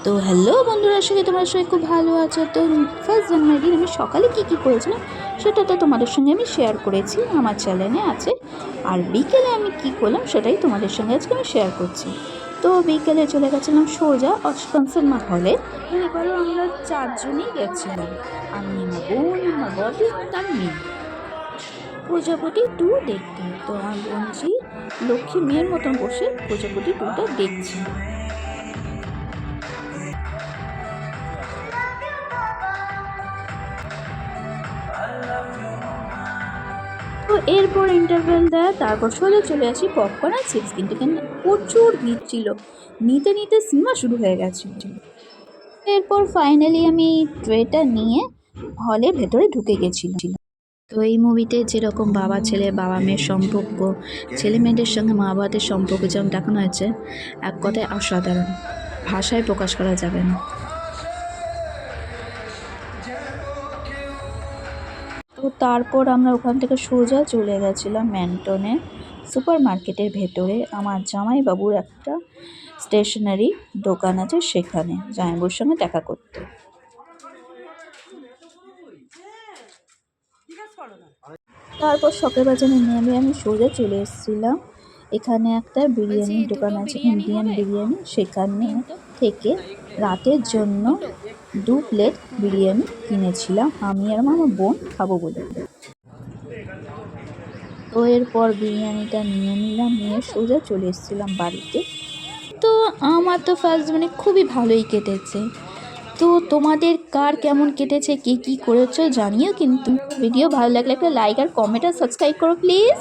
তো হ্যালো বন্ধুরা, আশা করি তোমরা সবাই খুব ভালো আছো। তো ফার্স্ট জানুয়ারির দিন আমি সকালে কী করেছিলাম সেটা তো তোমাদের সঙ্গে আমি শেয়ার করেছি, আমার চ্যানেলে আছে। আর বিকেলে আমি কী করলাম সেটাই তোমাদের সঙ্গে আজকে আমি শেয়ার করছি। তো বিকেলে চলে গেছিলাম সোজা অস্কনসেন হলে। এবারও আমরা চারজনই গেছিলাম, আমি, আমার বোন, আমার বদি, তার মেয়ে, প্রজাপতি 2 দেখতে। তো আমার বোনজি লক্ষ্মী মেয়ের মতন বসে প্রজাপতি 2টা দেখছি। তো এরপর ইন্টারভেল দেয়, তারপর সোজা চলে আসি পপকর্ন আর চিপস কিনতে। কিন্তু প্রচুর ভিড় ছিল, নিতে নিতে সিনেমা শুরু হয়ে গেছে। এরপর ফাইনালি আমি ট্রেটা নিয়ে হলের ভেতরে ঢুকে গেছিলাম। তো এই মুভিতে যেরকম বাবা ছেলে, বাবা মেয়ের সম্পর্ক, ছেলে মেয়েদের সঙ্গে মা বাবাদের সম্পর্ক যেমন দেখানো হয়েছে, এক কথায় অসাধারণ, ভাষায় প্রকাশ করা যাবে না। তো তারপর আমরা ওখান থেকে সোজা চলে গেছিলাম ম্যানটনে সুপার মার্কেটের ভেতরে। আমার জামাইবাবুর একটা স্টেশনারি দোকান আছে, সেখানে জামাইবাবুর সঙ্গে দেখা করতে। তারপর শখের বাজারে নেমে আমি সোজা চলে এসেছিলাম, এখানে একটা বিরিয়ানির দোকান আছে, ইন্ডিয়ান বিরিয়ানি, সেখানে থেকে রাতের জন্য 2 প্লেট বিরিয়ানি কিনেছিলাম আমি আর আমার বোন খাবো বলে। তো এরপর বিরিয়ানিটা নিয়ে নিলাম, নিয়ে সোজা চলে এসেছিলাম বাড়িতে। তো আমার তো ফার্স্ট মানে খুবই ভালোই কেটেছে। তো তোমাদের কার কেমন কেটেছে, কে কী করেছো জানিও কিন্তু। ভিডিও ভালো লাগলে একটা লাইক আর কমেন্ট আর সাবস্ক্রাইব করো প্লিজ।